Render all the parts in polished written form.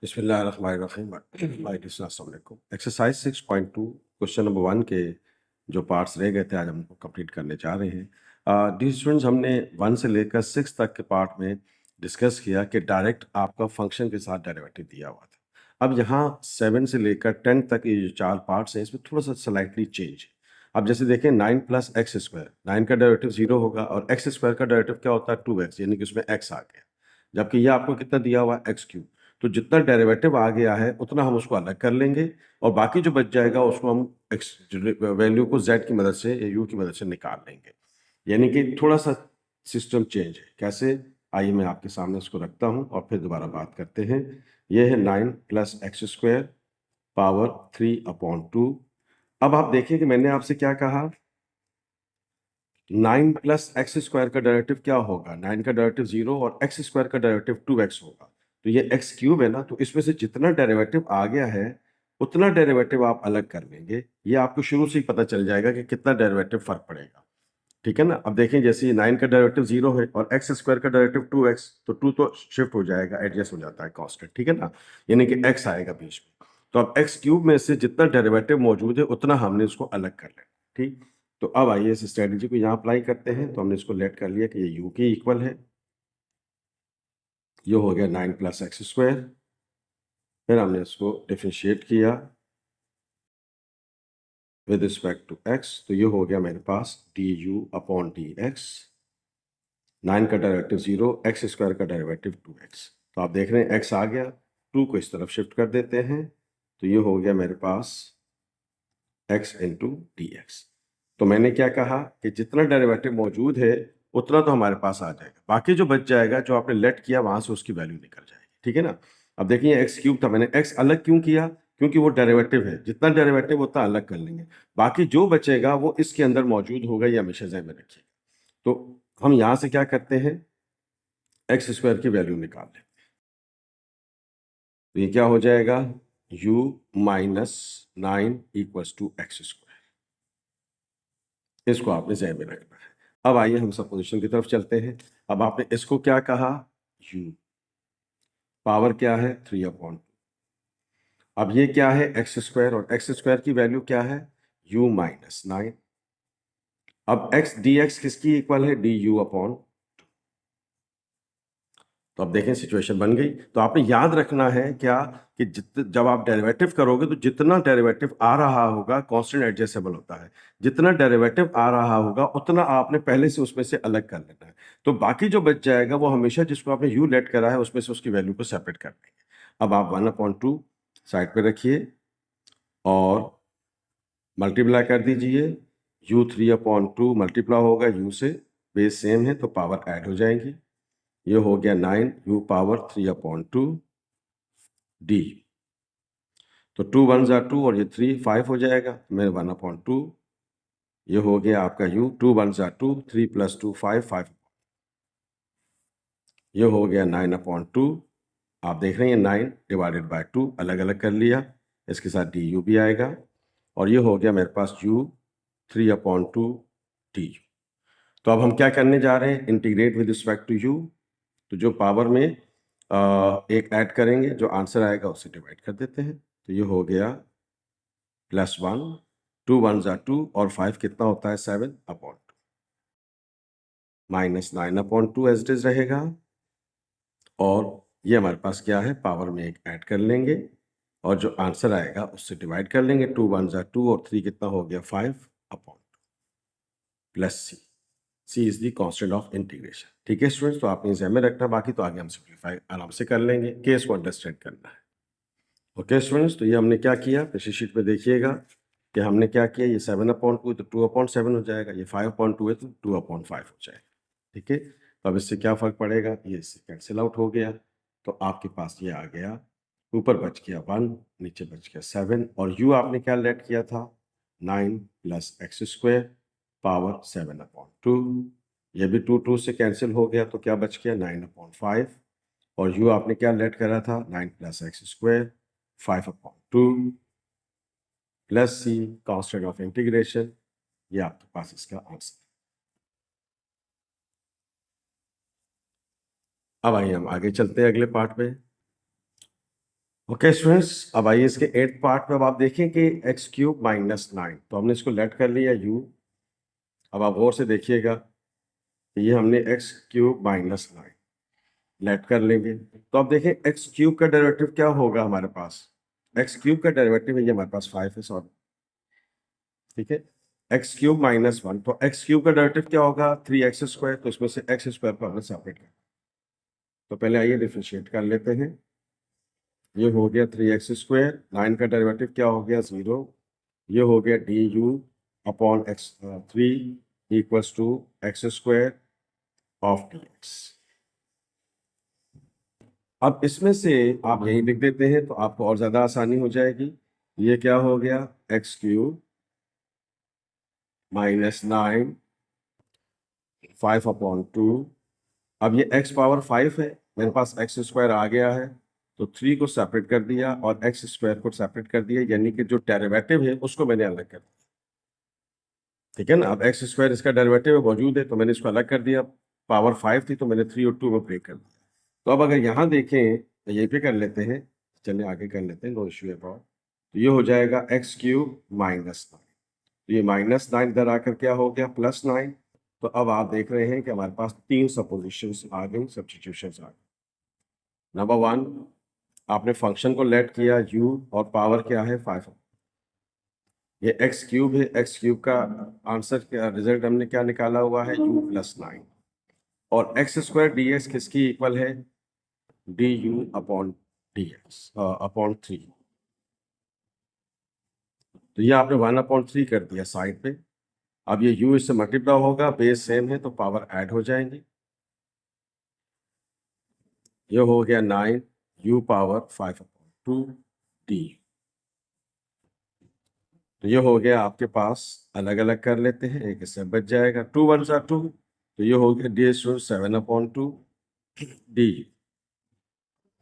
बिस्मिल्लाहिर्रहमानिर्रहीम। अस्सलाम वालेकुम। एक्सरसाइज 6.2 क्वेश्चन नंबर 1 के जो पार्ट्स रह गए थे आज हम उनको कंप्लीट करने जा रहे हैं। डी स्टूडेंट्स, हमने 1 से लेकर 6 तक के पार्ट में डिस्कस किया कि डायरेक्ट आपका फंक्शन के साथ डेरिवेटिव दिया हुआ था। अब यहाँ 7 से लेकर 10 तक ये जो 4 पार्ट्स हैं इसमें थोड़ा सा स्लाइटली चेंज है। अब जैसे देखें 9 प्लस एक्स स्क्वायर, 9 का डेरिवेटिव 0 होगा और एक्स स्क्वायर का डेरिवेटिव क्या होता है 2x, यानी कि उसमें x आ गया। जबकि ये आपको कितना दिया हुआ है x क्यूब। तो जितना डेरिवेटिव आ गया है उतना हम उसको अलग कर लेंगे और बाकी जो बच जाएगा उसको हम एक्स वैल्यू को z की मदद से या u की मदद से निकाल लेंगे। यानी कि थोड़ा सा सिस्टम चेंज है। कैसे? आइए मैं आपके सामने इसको रखता हूं और फिर दोबारा बात करते हैं। यह है 9 प्लस एक्स स्क्वायर पावर 3/2। अब आप देखिए कि मैंने आपसे क्या कहा, 9 प्लस एक्स स्क्वायर का डेरिवेटिव क्या होगा? 9 का डेरिवेटिव 0 और एक्स स्क्वायर का डेरिवेटिव 2x होगा। तो ये एक्स क्यूब है ना, तो इसमें से जितना डेरिवेटिव आ गया है उतना डेरिवेटिव आप अलग कर लेंगे। ये आपको शुरू से ही पता चल जाएगा कि कितना डेरिवेटिव फर्क पड़ेगा। ठीक है ना? अब देखें जैसे 9 का डेरिवेटिव 0 है और एक्स स्क्वायर का डेरिवेटिव 2x, तो 2 तो शिफ्ट हो जाएगा, एडजस्ट हो जाता है कांस्टेंट। ठीक है ना? यानी कि x आएगा बीच में। तो अब एक्स क्यूब में से जितना डेरिवेटिव मौजूद है उतना हमने उसको अलग कर लेना। ठीक। तो अब आइए इस स्ट्रेटजी को यहाँ अप्लाई करते हैं। तो हमने इसको लेट कर लिया कि ये u के इक्वल है। ये हो गया 9 प्लस एक्स स्क्वायर। फिर हमने इसको डिफरेंशिएट किया विद रिस्पेक्ट टू x, तो ये हो गया मेरे पास du/dx। 9 का डेरिवेटिव 0, एक्स स्क्वायर का डेरिवेटिव 2x। तो आप देख रहे हैं x आ गया, 2 को इस तरफ शिफ्ट कर देते हैं, तो ये हो गया मेरे पास x इंटू dx। तो मैंने क्या कहा कि जितना डेरिवेटिव मौजूद है उतना तो हमारे पास आ जाएगा, बाकी जो बच जाएगा जो आपने लेट किया वहां से उसकी वैल्यू निकल जाएगी। ठीक है ना? अब देखिए एक्स क्यूब था, मैंने x अलग क्यों किया? क्योंकि वो डेरिवेटिव है, जितना डेरिवेटिव उतना अलग कर लेंगे, बाकी जो बचेगा वो इसके अंदर मौजूद होगा। ये हमेशा ध्यान में रखिएगा। तो हम यहां से क्या करते हैं, एक्स स्क्वायर की वैल्यू निकाल लें। तो ये क्या हो जाएगा, u minus 9 equals to x square. इसको आपने ज़हन में रखना है। अब आइए हम सपोजिशन की तरफ चलते हैं। अब आपने इसको क्या कहा, u, पावर क्या है 3/2। अब ये क्या है एक्स स्क्वायर, और एक्स स्क्वायर की वैल्यू क्या है u माइनस 9। अब x dx किसकी इक्वल है, du/। तो अब देखें सिचुएशन बन गई। तो आपने याद रखना है क्या कि जब आप डेरिवेटिव करोगे तो जितना डेरिवेटिव आ रहा होगा कांस्टेंट एडजस्टेबल होता है, जितना डेरिवेटिव आ रहा होगा उतना आपने पहले से उसमें से अलग कर लेना है। तो बाकी जो बच जाएगा वो हमेशा जिसको आपने यू लेट करा है उसमें से उसकी वैल्यू को सेपरेट कर देंगे। अब आप 1/2 साइड पे रखिए और मल्टीप्लाई कर दीजिए। u3/2 मल्टीप्लाई होगा u से, बेस सेम है तो पावर ऐड हो जाएंगी। ये हो गया 9u⁻3/2 डी। तो 2 1 जा 2 और ये 3 5 हो जाएगा, मैं 1/2। ये हो गया आपका u, 2 1 जा 2, 3 + 2 5 5। ये हो गया 9/2। आप देख रहे हैं 9 डिवाइडेड बाय 2 अलग अलग कर लिया, इसके साथ du भी आएगा। और ये हो गया मेरे पास u 3/2 डी। तो अब हम क्या करने जा रहे हैं, integrate with respect to u। तो जो पावर में एक ऐड करेंगे, जो आंसर आएगा उससे डिवाइड कर देते हैं। तो ये हो गया +1, 2 1 जा 2 और 5 कितना होता है 7/2, माइनस 9/2 एज इट इज रहेगा। और ये हमारे पास क्या है, पावर में एक ऐड कर लेंगे और जो आंसर आएगा उससे डिवाइड कर लेंगे। 2 1 जा 2 और 3 कितना हो गया 5/2 plus c. C is the constant of integration. ठीक है स्टूडेंट्स, तो आपने ध्यान में रखना, बाकी तो आगे हम सिंप्लीफाई आराम से कर लेंगे, केस को अंडरस्टैंड करना है। ओके स्टूडेंट्स, तो ये हमने क्या किया, पिछली शीट में देखिएगा कि हमने क्या किया, ये 7/2 तो 2/7 हो जाएगा, ये 5/2 है तो 2/5 हो जाएगा। ठीक है, तो अब इससे क्या फर्क पड़ेगा, ये इससे कैंसिल आउट हो गया। तो आपके पास ये आ गया, ऊपर बच गया 1, नीचे बच गया 7, और u आपने क्या लेट किया था 9 + एक्स स्क्वायर पावर 7/2। ये भी 2 2 से कैंसिल हो गया, तो क्या बच गया 9/5। और u आपने क्या लेट करा था 9 + x square 5/2 plus c, constant of integration. ये आपके पास इसका आंसर। अब आइए हम आगे चलते हैं अगले पार्ट पे। ओके स्टूडेंट्स, अब आइए इसके 8th पार्ट में। अब आप देखें कि एक्स क्यूब माइनस 9, तो हमने इसको लेट कर लिया u। अब आप गौर से देखिएगा, ये हमने एक्स क्यूब माइनस 9 लेट कर लेंगे। तो अब देखें एक्स क्यूब का डेरिवेटिव क्या होगा हमारे पास। एक्स क्यूब का डेरिवेटिव है, ये हमारे पास 5 है, सॉरी, ठीक है। एक्स क्यूब माइनस 1, तो एक्स क्यूब का डेरिवेटिव क्या होगा, 3x²। तो इसमें से एक्स स्क्वायर को हमने सेपरेट कर, तो पहले आइए डिफरेंशिएट कर लेते हैं। ये हो गया 3x², 9 का डेरिवेटिव क्या हो गया, 0। ये हो गया du upon x 3 equals to x² of dx। अब इसमें से आप यही लिख देते हैं तो आपको और ज्यादा आसानी हो जाएगी। ये क्या हो गया, एक्स क्यूब माइनस 9 5/2। अब ये x पावर 5 है, मेरे पास x² आ गया है, तो 3 को सेपरेट कर दिया और x² को सेपरेट कर दिया, यानी कि जो डेरिवेटिव है उसको मैंने अलग कर दिया, ठीक है ना। अब x² इसका डेरिवेटिव मौजूद है, तो मैंने इसको अलग कर दिया। पावर 5 थी तो मैंने 3 और 2 में ब्रेक कर दिया। तो अब अगर यहाँ देखें तो यहीं पे कर लेते हैं, चलिए आगे कर लेते हैं, नो इश्यू अबाउट। तो ये हो जाएगा एक्स क्यूब माइनस 9, तो ये -9 इधर आकर क्या हो गया, +9। तो अब आप देख रहे हैं कि हमारे पास 3 सपोजिशंस आ गई, सब्स्टिट्यूशंस आ गई। नंबर 1, आपने फंक्शन को लेट किया u और पावर क्या है 5। ये एक्स क्यूब है, एक्स क्यूब का आंसर क्या, रिजल्ट हमने क्या निकाला हुआ है, u + 9। और x² dx किसकी इक्वल है, du अपॉन dx अपॉन 3। तो ये आपने 1/3 कर दिया साइड पे। अब ये u इससे मल्टीप्लाई होगा, बेस सेम है तो पावर ऐड हो जाएंगी। ये हो गया 9 u पावर 5/2 d। तो ये हो गया आपके पास, अलग अलग कर लेते हैं, एक इससे बच जाएगा, 2 1 2। तो ये हो गया ds 7/2 d।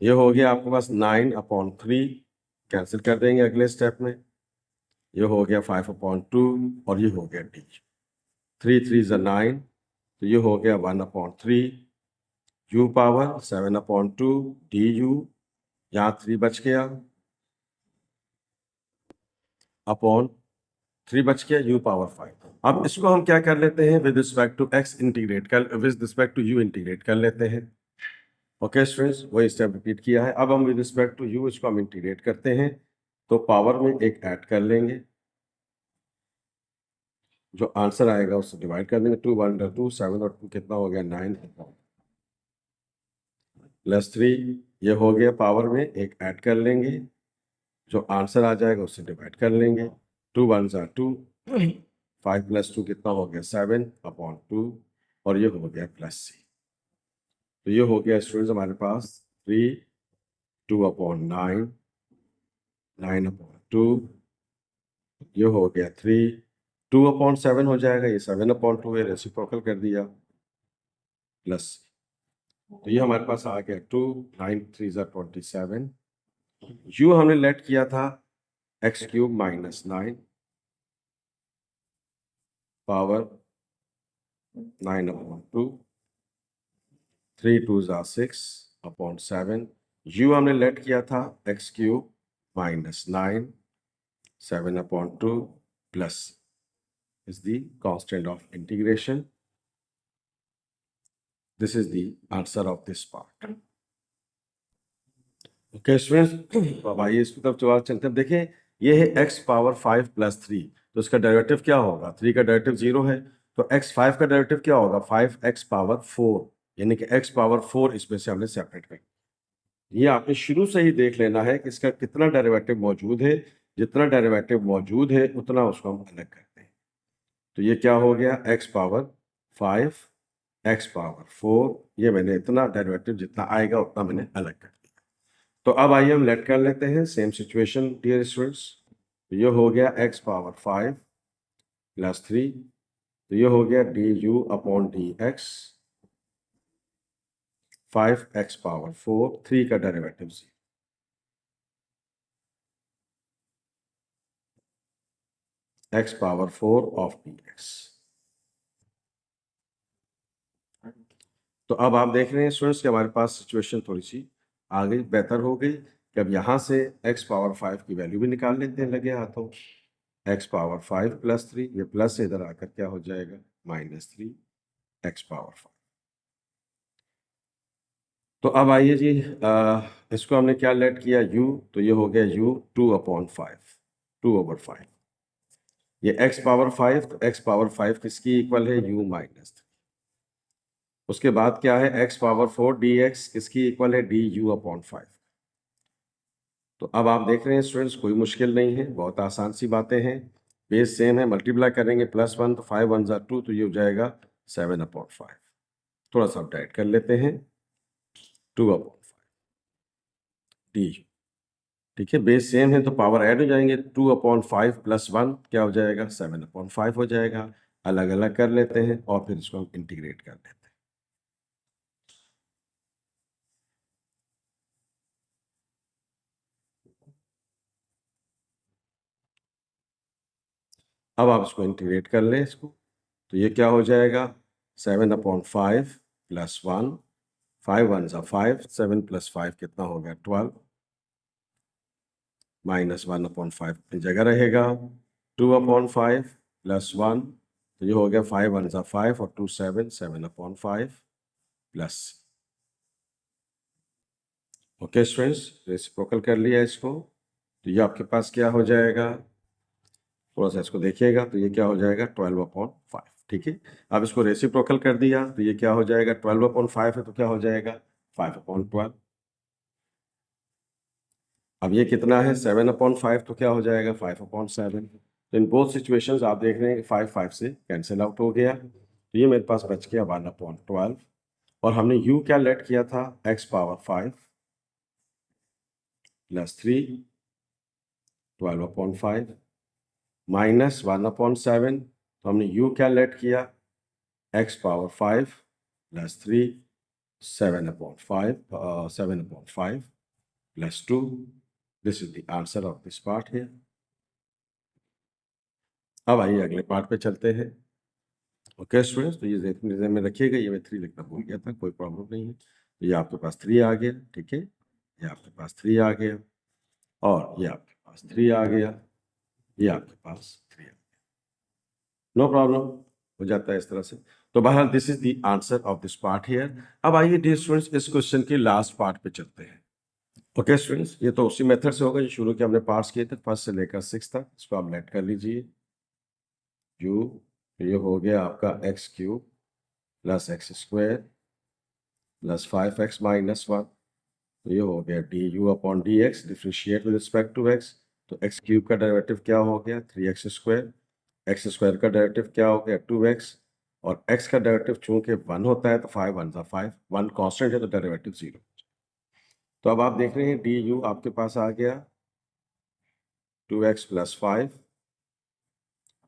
ये हो गया आपके पास 9/3, कैंसिल कर देंगे अगले स्टेप में। ये हो गया 5/2 और ये हो गया d। 3 3 9, तो ये हो गया 1/3 u पावर 7/2 du। यहाँ 3 बच गया अपॉन 3 बच गया u पावर 5। अब इसको हम क्या कर लेते हैं, with respect to x integrate कर, with respect to u integrate कर लेते हैं। ओके स्टूडेंट्स, वही स्टेप रिपीट किया है। अब हम विद रिस्पेक्ट टू u इसको हम इंटीग्रेट करते हैं, तो पावर में एक ऐड कर लेंगे, जो आंसर आएगा उससे डिवाइड कर देंगे। 2 1 2 7 और 2 कितना हो गया, 9 +3। ये हो गया, पावर में एक ऐड कर लेंगे, जो आंसर आ जाएगा उससे डिवाइड कर लेंगे। 2 1 2, 5 + 2 कितना हो गया, 7/2 और ये हो गया +c। तो ये हो गया स्टूडेंट्स हमारे पास 3 2/9 9/2। ये हो गया 3 2/7 हो जाएगा, ये 7/2 है, रेसिप्रोकल कर दिया प्लस। तो ये हमारे पास आ गया 2 9 3 27। यू हमने लेट किया था x³ -9 पावर 9/2, 3 2 6/7। यू हमने लेट किया था x³ -9 7/2 plus is the constant of integration. This is the answer of this part. Okay students, अब आइए इसकी तरफ जवाब चलते हैं। देखिए ये है x पावर 5 + 3, तो इसका डेरिवेटिव क्या होगा, 3 का डेरिवेटिव 0 है, तो x5 का डेरिवेटिव क्या होगा, 5x पावर 4, यानी कि x पावर 4 इसमें से हमने सेपरेट कर। ये आपने शुरू से ही देख लेना है कि इसका कितना डेरिवेटिव मौजूद है, जितना डेरिवेटिव मौजूद है उतना उसको हम अलग करते हैं। तो ये क्या हो गया, x पावर 5 x पावर 4, ये मैंने इतना डेरिवेटिव जितना आएगा उतना मैंने अलग कर दिया। तो अब आइए हम लेट कर लेते हैं, सेम सिचुएशन डियर स्टूडेंट्स। तो ये हो गया x पावर 5 + 3, तो ये हो गया du upon dx 5x power 4, 3 का derivative 0। x power 4 of dx। तो अब आप देख रहे हैं स्टूडेंट्स कि हमारे पास सिचुएशन थोड़ी सी आ गई, बेहतर हो गई कि अब यहाँ से x पावर 5 की वैल्यू भी निकाल लेते हैं लगे हाथों। x पावर 5 प्लस 3, ये प्लस से इधर आकर क्या हो जाएगा -3 x पावर 5। तो अब आइए जी, इसको हमने क्या लेट किया u, तो ये हो गया u 2/5, 2/5। ये x पावर 5, तो x पावर 5 किसकी इक्वल है u -3। उसके बाद क्या है x पावर 4 dx किसकी इक्वल है du/5। तो अब आप देख रहे हैं स्टूडेंट्स कोई मुश्किल नहीं है, बहुत आसान सी बातें हैं, बेस सेम है, मल्टीप्लाई करेंगे +1 तो 5 1 2, तो ये हो जाएगा 7/5। थोड़ा सा अपडेट कर लेते हैं 2/5 डी। ठीक है, बेस सेम है तो पावर ऐड हो जाएंगे, 2/5 + 1 क्या हो जाएगा 7/5 हो जाएगा। अलग अलग कर लेते हैं और फिर इसको हम इंटीग्रेट कर लेते हैं। अब आप इसको इंटीग्रेट कर लें इसको, तो ये क्या हो जाएगा 7/5 + 1, 5 1 5, 7 + 5 कितना हो गया 12, -1/5 अपनी जगह रहेगा, 2/5 + 1, तो ये हो गया 5 1 5 और 2 7, 7/5 प्लस। ओके स्टूडेंट्स, रेसिप्रोकल कर लिया इसको, तो ये आपके पास क्या हो जाएगा, थोड़ा सा इसको देखिएगा, तो ये क्या हो जाएगा 12/5। ठीक है, अब इसको रेसिप्रोकल कर दिया तो ये क्या हो जाएगा 12/5 है तो क्या हो जाएगा 5/12। अब ये कितना है 7/5 तो क्या हो जाएगा 5/7। तो इन बोथ सिचुएशंस आप देख रहे हैं कि 5 5 से कैंसिल आउट हो गया, तो ये मेरे पास बच गया 1/12। और हमने u क्या लेट किया था x पावर 5 + 3, 12/5 -1/7, तो हमने u क्या लेट किया x power 5 + 3, 7/5, 7/5 + 2। This is the answer of this part here. अब आइए अगले पार्ट पे चलते हैं। ओके स्टूडेंट्स, तो ये ज़हन में रखिएगा, ये मैं 3 लिखना भूल गया था, कोई प्रॉब्लम नहीं है। तो ये आपके पास 3 आ गया, ठीक है, ये आपके पास 3 आ गया और ये आपके पास 3 आ गया, ये आपके पास 3 आ गया। नो प्रॉब्लम, हो जाता है इस तरह से। तो बहरहाल this is the answer of this part here. अब आइए डियर स्टूडेंट्स इस क्वेश्चन के लास्ट पार्ट पे चलते हैं। ओके स्टूडेंट्स, ये तो उसी मेथड से होगा जो शुरू के हमने पार्ट्स किए थे, फर्स्ट से लेकर 6 तक। इसको आप लेट कर लीजिए u, ये हो गया आपका x³ + x² + 5x - 1, तो ये हो गया du/dx, differentiate with respect to x। तो x³ का डेरिवेटिव क्या हो गया 3x², x² का डेरिवेटिव क्या हो गया 2x, और x का डेरिवेटिव चूंकि 1 होता है तो 5 1 5, 1 कांस्टेंट है तो डेरिवेटिव 0। तो अब आप देख रहे हैं du आपके पास आ गया 2x + 5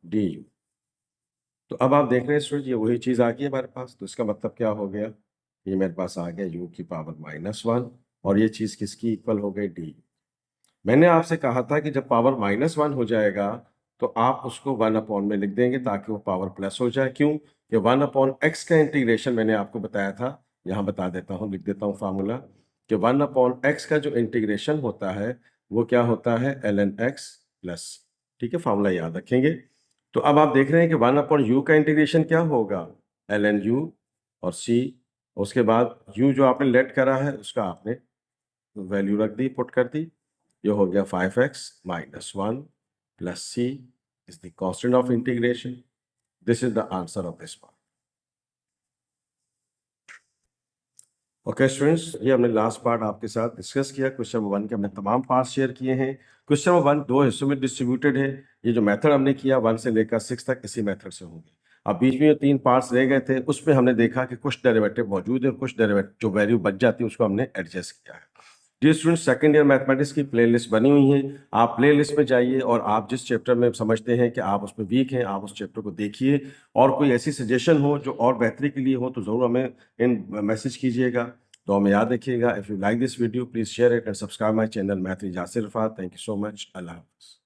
du। तो अब आप देख रहे हैं स्टूडेंट ये वही चीज़ आ गई है हमारे पास, तो इसका मतलब क्या हो गया, ये मेरे पास आ गया u की पावर -1 और ये चीज़ किसकी इक्वल हो गई d। मैंने आपसे कहा था कि जब पावर -1 हो जाएगा तो आप उसको 1 में लिख देंगे ताकि वो पावर प्लस हो जाए। क्यों कि 1/x का इंटीग्रेशन मैंने आपको बताया था, यहाँ बता देता हूँ, लिख देता हूँ फार्मूला कि 1/x का जो इंटीग्रेशन होता है वो क्या होता है ln x प्लस। ठीक है, फार्मूला याद रखेंगे। तो अब आप देख रहे हैं कि 1/u का इंटीग्रेशन क्या होगा ln u और c, उसके बाद u जो आपने लेट करा है उसका आपने वैल्यू रख दी, पुट कर दी, ये हो गया 5x - 1 + c is the constant of integration. This is the answer of this part. Okay students, ये हमने लास्ट पार्ट आपके साथ डिस्कस किया। क्वेश्चन नंबर 1 के हमने तमाम पार्ट शेयर किए हैं। क्वेश्चन नंबर 1 2 हिस्सों में डिस्ट्रीब्यूटेड है। ये जो मेथड हमने किया 1 से लेकर 6 तक इसी मेथड से होंगे। अब बीच में जो 3 पार्ट्स रह गए थे उसमें हमने देखा कि कुछ डेरिवेटिव मौजूद है, कुछ डेरिवेटिव जो वैल्यू बच जाती है उसको हमने एडजस्ट किया है। Dear students, second year mathematics की प्लेलिस्ट बनी हुई है, आप प्लेलिस्ट में जाइए और आप जिस चैप्टर में समझते हैं कि आप उसमें वीक हैं आप उस चैप्टर को देखिए, और कोई ऐसी सजेशन हो जो और बेहतरी के लिए हो तो ज़रूर हमें इन मैसेज कीजिएगा। तो हमें याद रखिएगा, if you like this video please share it and subscribe my channel math with Yasir Irfat. Thank you so much. अल्लाह हाफ़िज़।